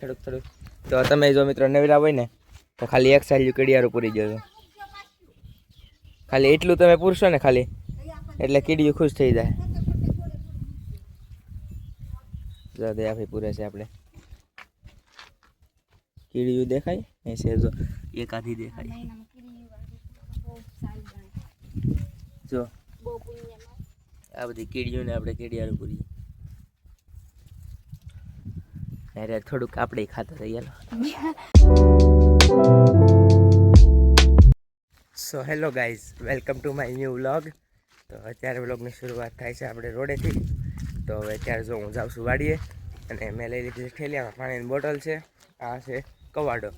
થોડુંક તો તમે જો મિત્રો નવરા હોય ને તો ખાલી એક સાઈડ કીડિયારું પૂરી જજો. ખાલી એટલું તમે પૂરશો ને ખાલી એટલે કીડિયું ખુશ થઈ જાય. જો દયાભાઈ પૂરે છે આપણે. કીડિયું દેખાય એ છે જો એક આધી દેખાય. જો આ બધી કીડીયું ને આપણે કીડિયારું પૂરી. અરે થોડુંક આપણે ખાતા રહીએ. So hello guys, welcome to my new vlog. તો અત્યારે વ્લોગની શરૂઆત થાય છે આપણે રોડેથી. તો હવે અત્યારે જો હું જાઉં છું વાડીએ અને મેં લઈ લીધી છે ઠેલિયામાં પાણીની બોટલ છે. આ છે કવાડો.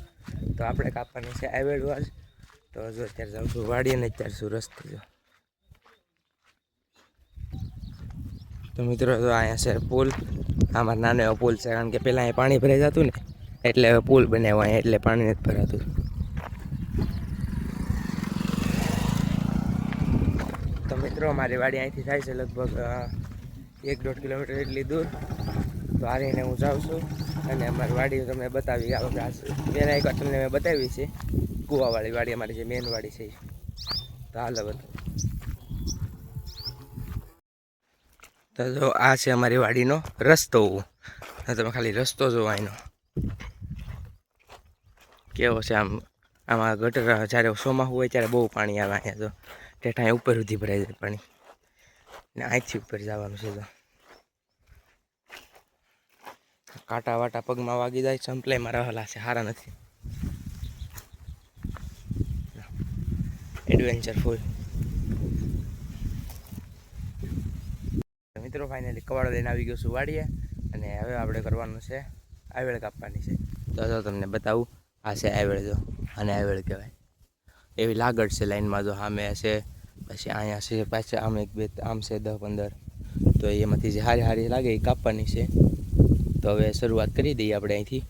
તો આપણે કાપવાની છે આવેડવાજ. તો જો અત્યારે જાઉં છું વાડીએ ને અત્યારે શું રસ્તે જો. તો મિત્રો તો અહીંયા છે પુલ. આમાં નાનો એવો પુલ છે કારણ કે પહેલાં અહીં પાણી ભરાઈ જતું ને એટલે પુલ બનાવ્યો અહીંયા એટલે પાણી નથી ભરાતું. તો મિત્રો મારી વાડી અહીંથી થાય છે લગભગ 1-1.5 કિલોમીટર એટલી દૂર. તો આ રહીને હું જાઉં છું અને અમારી વાડી તમને બતાવી પહેલાં એકવાર તમને મેં બતાવી છે કૂવાવાળી વાડી અમારી જે મેન વાડી છે. તો હાલો બધું. તો જો આ છે અમારી વાડીનો રસ્તો. તમે ખાલી રસ્તો જોવો એનો કેવો છે. આમાં ગટર જ્યારે ચોમાસું હોય ત્યારે બહુ પાણી આવે અહીંયા. તો ઠેઠ અહીંયા ઉપર સુધી ભરાઈ જાય પાણી ને અહીંથી ઉપર જવાનું છે. તો કાંટા વાટા પગમાં વાગી જાય. સંપલાઈમાં રહેલા છે સારા નથી. એડવેન્ચર ફૂલ. મિત્રો ફાઇનલી કવાડો લઈને આવી ગયો છું વાડીએ અને હવે આપણે કરવાનું છે આવેળ કાપવાની છે. તો જો તમને બતાવું, આ છે આવેળ. જો આને આવેળ કહેવાય. એવી લાગડ છે લાઈનમાં. જો સામે છે, પછી અહીંયા છે, પાછળ આમ 1-2 આમ છે 10-15. તો એમાંથી જે હારી લાગે એ કાપવાની છે. તો હવે શરૂઆત કરી દઈએ આપણે અહીંથી.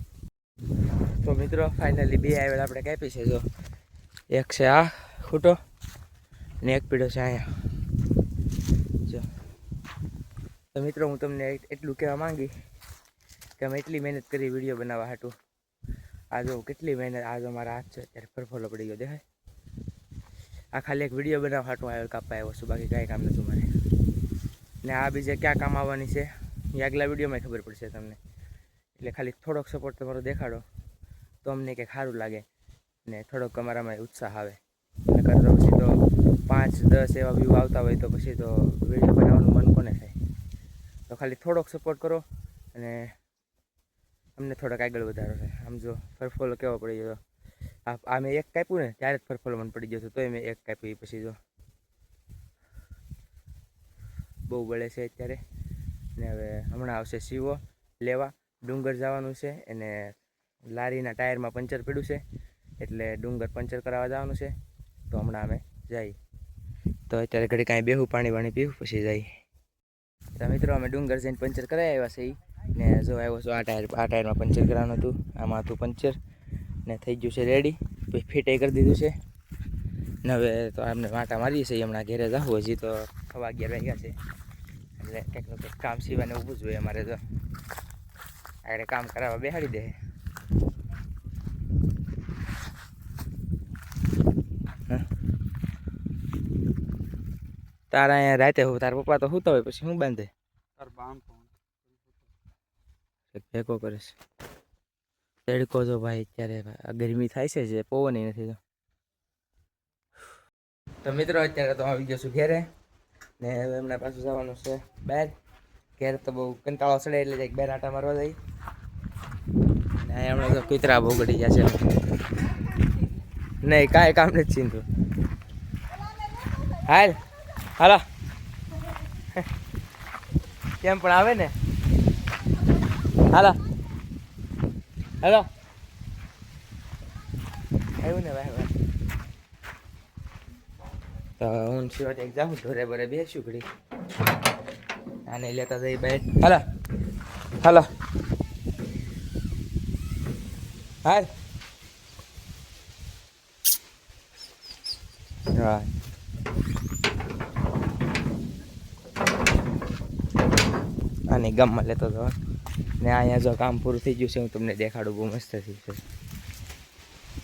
તો મિત્રો ફાઇનલી 2 આવેળ આપણે કાપી છે. જો એક છે આ ખૂટો ને એક પીડો છે અહીંયા. જો તો મિત્રો હું તમને એટલું કહેવા માંગી કે અમે એટલી મહેનત કરી વિડીયો બનાવવા હાટું. આ જો કેટલી મહેનત. આ જો મારા હાથ છે અત્યારે ફરફોલો પડી ગયો દેખાય. આ ખાલી એક વિડીયો બનાવવા હાટું આવેલ કાપવા આવ્યો છું, બાકી કાંઈ કામ નહોતું મારે. ને આ બીજે ક્યાં કામ આવવાની છે એ આગલા વિડીયોમાં ખબર પડશે તમને. એટલે ખાલી થોડોક સપોર્ટ તમારો દેખાડો તો અમને કંઈક સારું લાગે ને થોડોક અમારામાં ઉત્સાહ આવે. નકર તો પછી તો 5-10 એવા વ્યૂ આવતા હોય તો પછી તો વિડીયો બનાવવાનું મન કોને થાય. તો ખાલી થોડોક સપોર્ટ કરો અને અમને થોડોક આગળ વધારો છે. આમ જો ફરફોલો કેવો પડી ગયો. આ મેં એક કાપ્યું ને ત્યારે જ ફરફોલો મને પડી ગયો હતો. તોય મેં એક કાપ્યું. પછી જો બહુ બળે છે અત્યારે. ને હવે હમણાં આવશે સીવો લેવા. ડુંગર જવાનું છે અને લારીના ટાયરમાં પંચર પડ્યું છે એટલે ડુંગર પંચર કરાવવા જવાનું છે. તો હમણાં અમે જઈએ. તો અત્યારે ઘડી કાંઈ બેહું, પાણી પીવું પછી જઈએ. તો મિત્રો અમે ડુંગર જઈને પંચર કરાવી આવ્યા છે. ને જો આવ્યો છું આ ટાયરમાં પંચર કરાવવાનું હતું. આમાં હતું પંચર ને થઈ ગયું છે રેડી. પછી ફિટાઈ કરી દીધું છે ને હવે તો અમને વાંટા મારીએ છીએ. હમણાં ઘેરે જવું. હજી તો 11:15 વાગ્યા છે એટલે કંઈક કામ સિવાયને ઊભું જ હોય અમારે. તો આગળ કામ કરાવવા બેસાડી દે. તારા અહીંયા રાતે હું તારા પપ્પા તો સૂતા હોય પછી હું બાંધે ભેગો કરે છે. તડકો જો ભાઈ અત્યારે ગરમી થાય છે જે પવન નથી. તો મિત્રો અત્યારે તો આવી ગયો છું ઘેરે ને હવે હમણાં પાછું જવાનું છે બહાર. ઘેર તો બહુ કંટાળો ચડે એટલે જાય બહાર આટા મારવા જાય. ને હમણાં તો કૂતરા બહુ ગળી ગયા છે. નહીં કાંઈ કામ નથી ચીંધું. હાલો કેમ પણ આવે ને. હાલો આવ્યું ને ભાઈ. તો હું સિવાય એક જાઉં ઢોરે બરે બેસ્યું ઘડી. આને લેતા જઈ બહાર. હાલો હા આને ગામમાં લેતો હતો. ને અહીંયા જો કામ પૂરું થઈ ગયું છે, હું તમને દેખાડું, બહુ મસ્ત થઈ છે.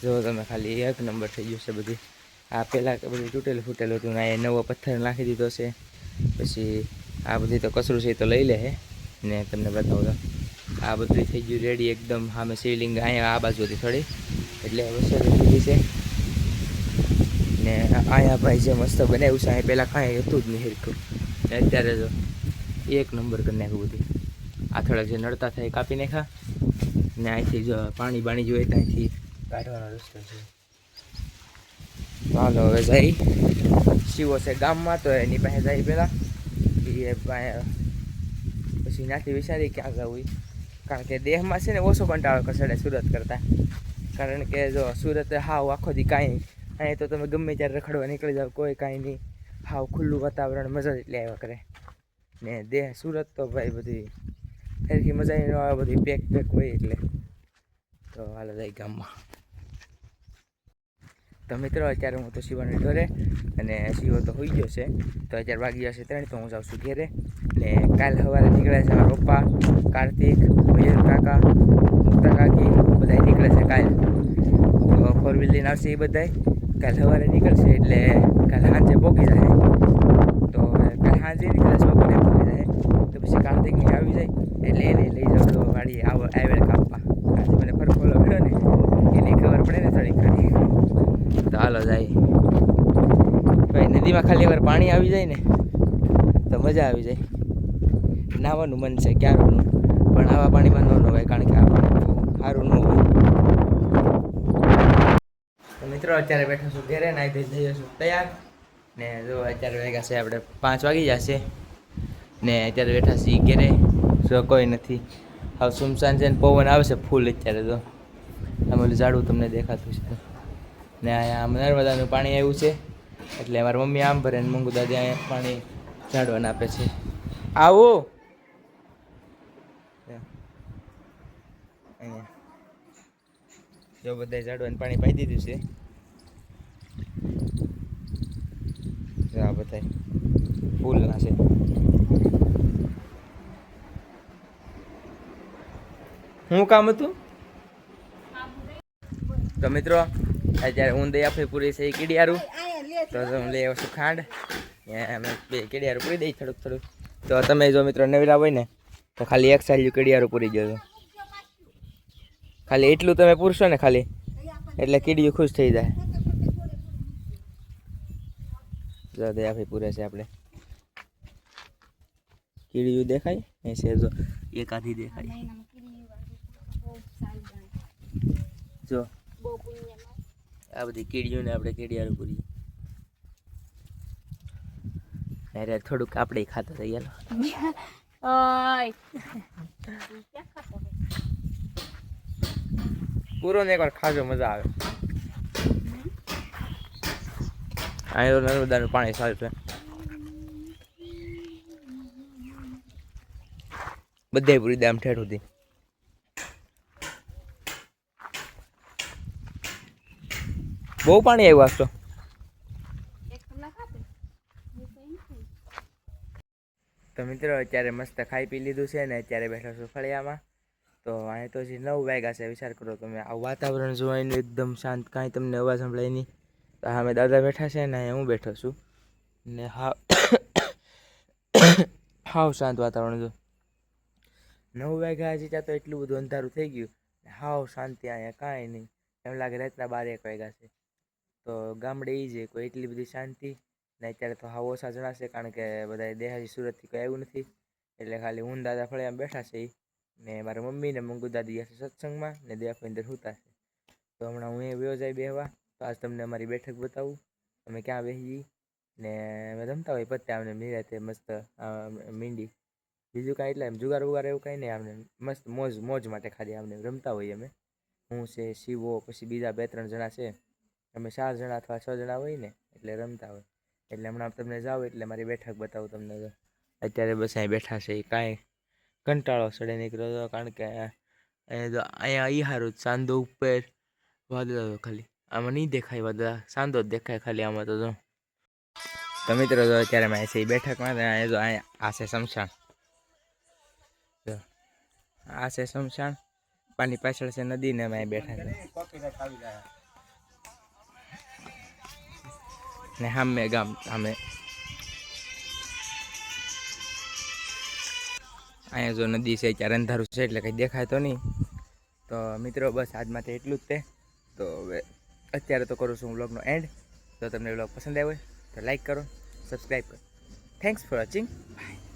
જો તમે ખાલી એક નંબર થઈ ગયું છે બધી. આ પહેલાં બધું તૂટેલું ફૂટેલું હતું ને આ નવો પથ્થર નાખી દીધો છે. પછી આ બધી તો કચરું છે તો લઈ લે છે. ને તમને બતાવું તો આ બધું થઈ ગયું રેડી એકદમ. સામે શિવલિંગ અહીંયા આ બાજુ હતી થોડી, એટલે વસ્તુ લીધી છે. ને અહીંયા ભાઈ જે મસ્ત બનાવ્યું છે, અહીંયા પહેલાં કાંઈ હતું જ નહીં હિરખું, ને અત્યારે જો એક નંબર કરી નાખ્યું બધું. આ થોડાક જે નડતા થાય કાપી નાખ્યા, ને અહીંથી જો પાણી બાણી જોઈએ તો અહીંથી કાઢવાનો રસ્તો છે. ચાલો હવે જઈ શિવો છે ગામમાં, તો એની પાસે જાય પહેલાં એ પછી ત્યાંથી વિચારી ક્યાં જવું. કારણ કે દેહમાં છે ને ઓછો કંટાળો કરશે સુરત કરતાં. કારણ કે જો સુરત હાવ આખો દી કાંઈ, અહીં તો તમે ગમે ત્યારે રખડવા નીકળી જાઓ, કોઈ કાંઈ નહીં, હાવ ખુલ્લું વાતાવરણ, મજા જ એટલે આવ્યા કરે. ને દેહ સુરત તો ભાઈ બધી ફેરથી મજા ન આવે, બધી પેક હોય એટલે. તો હાલ જાય ગામમાં. તો મિત્રો અત્યારે હું તો શિવાને ઢોરે, અને શિવો તો હોઈ ગયો છે, તો અત્યારે વાગી જશે 3, તો હું જાઉં છું ઘેરે. ને કાલ સવારે નીકળે છે મારા પપ્પા, કાર્તિક, મયુર કાકા, મુક્તા કાકી બધા નીકળે છે કાલ. તો 4 વ્હીલ લઈને આવશે એ બધાય કાલ સવારે નીકળશે, એટલે કાલ સાંજે પહોંચી જાય. તો કાલ સાંજે નીકળે છે, બપોરે પહોંચી જાય. તો પછી કાર્તિકની આવી જાય એટલે એને લઈ જાઉં તો વાળી આવેળ કાપવા. આજે મને ફરફોલો મળ્યો ને એની ખબર પડે ને થોડીક ઘણી. તો હાલો જાય. ભાઈ નદીમાં ખાલી વાર પાણી આવી જાય ને તો મજા આવી જાય. નાહવાનું મન છે ક્યારનું, પણ આવા પાણીમાં ન નવાય, કારણ કે આ સારું ન હોય. તો મિત્રો અત્યારે બેઠો છું ઘેરે, નાઈ ધોઈ થઈ જશું તૈયાર. ને જો અત્યારે વાગ્યા છે આપણે 5 વાગી જશે, ને અત્યારે બેઠા છીએ ઘેરે. જો કોઈ નથી, હવે સુમસાન છે ને પવન આવશે ફૂલ અત્યારે. તો આમ ઓલું ઝાડવું તમને દેખાતું છે. ને અહીંયા આમ નર્મદાનું પાણી આવ્યું છે, એટલે મારી મમ્મી આમ ભરે ને મંગુ દાદી અહીંયા પાણી ઝાડવાને આપે છે. આવો અહીંયા જો બધા ઝાડવાને પાણી પાઈ દીધું છે. જો આ બધા ફૂલના છે. શું કામ હતું? તો મિત્રો અત્યારે ઊંધી આપણી પૂરી છે કીડિયારું, તો હું લઈ આવશું ખાંડ. અમે 2 કીડિયારું પૂરી દઈ થોડુંક થોડુંક. તો તમે જો મિત્રો નવરા હોય ને તો ખાલી 1 સાલ્યું કીડિયારું પૂરી જજો. ખાલી એટલું તમે પૂરશો ને ખાલી, એટલે કીડિયું ખુશ થઈ જાય. જો આપણી પૂરે છે આપણે. કીડિયું દેખાય એ છે, જો એક આધી દેખાય. જો આ બધી કીડીઓ ને આપણે કીડિયારું પૂરી. અરે થોડુંક આપણે ખાતા થઈ ગયા. પૂરો ને એકવાર ખાજો, મજા આવે. અહીં તો નર્મદાનું પાણી સારું છે, બધે પૂરી દામ ઠેઠ સુધી. બહુ પાણી આવ્યું આજ તો. તો મિત્રો અત્યારે મસ્ત ખાઈ પી લીધું છે ને અત્યારે બેઠા છું ફળિયામાં. તો અહીં તો હજી 9 વાગ્યા છે. વિચાર કરો તમે, આ વાતાવરણ જોઈને એકદમ શાંત, કાંઈ તમને અવાજ સંભળાય નહીં. તો અમે દાદા બેઠા છે ને અહીંયા હું બેઠો છું, ને હાવ શાંત વાતાવરણ. જો 9 વાગ્યા હજી ત્યાં તો એટલું બધું અંધારું થઈ ગયું, હાવ શાંતિ અહીંયા, કાંઈ નહીં. એમ લાગે રાતના 12-1 વાગ્યા છે. તો ગામડે એ છે કોઈ એટલી બધી શાંતિ ને. અત્યારે તો હાવ ઓછા જણા છે, કારણ કે બધા દેહાજી સુરતથી કોઈ આવ્યું નથી, એટલે ખાલી હું દાદા ફળિયામાં બેઠા છે. ને મારા મમ્મી ને મંગુ દાદી ગયા છે સત્સંગમાં, ને દેવાભાઈ સૂતા છે. તો હમણાં હું એ વયો જાય બેહવા. તો આજ તમને અમારી બેઠક બતાવું, અમે ક્યાં બેસી ને અમે રમતા હોય પત્તા અમને નિરાતે મસ્ત મીંડી. બીજું કાંઈ એટલે એમ જુગાર ઉગાર એવું કાંઈ નહીં, આમને મસ્ત મોજ માટે ખાલી આમને રમતા હોઈએ અમે. હું છે, શિવો, પછી બીજા 2-3 જણા છે. અમે 4 જણા અથવા 6 જણા હોય ને એટલે રમતા હોય. એટલે હમણાં તમને જાઓ એટલે મારી બેઠક બતાવું તમને. તો અત્યારે બસ અહીં બેઠા છે, કાંઈ કંટાળો સડે નીકળ્યો હતો, કારણ કે અહીંયા ઈ સારું ચાંદો ઉપર વાદળા ખાલી આમાં નહીં દેખાય, વાદળા ચાંદો જ દેખાય ખાલી આમાં. તો જો તો મિત્રો જો અત્યારે મેં છે બેઠકમાં, અહીંયા જો અહીંયા આ છે શમશાન. આ છે શમશાન, પાણી પાછળ છે નદી ને અમે અહીં બેઠા છે ને સામે ગામ સામે અહીંયા જો નદી છે ત્યારે અંધારું છે એટલે કંઈ દેખાય તો નહીં. તો મિત્રો બસ આજ માટે એટલું જ તે. તો હવે અત્યારે તો કરું છું હું વ્લોગનો એન્ડ. જો તમને વ્લોગ પસંદ આવ્યો હોય તો લાઈક કરો, સબસ્ક્રાઈબ કરો. Thanks for watching. બાય.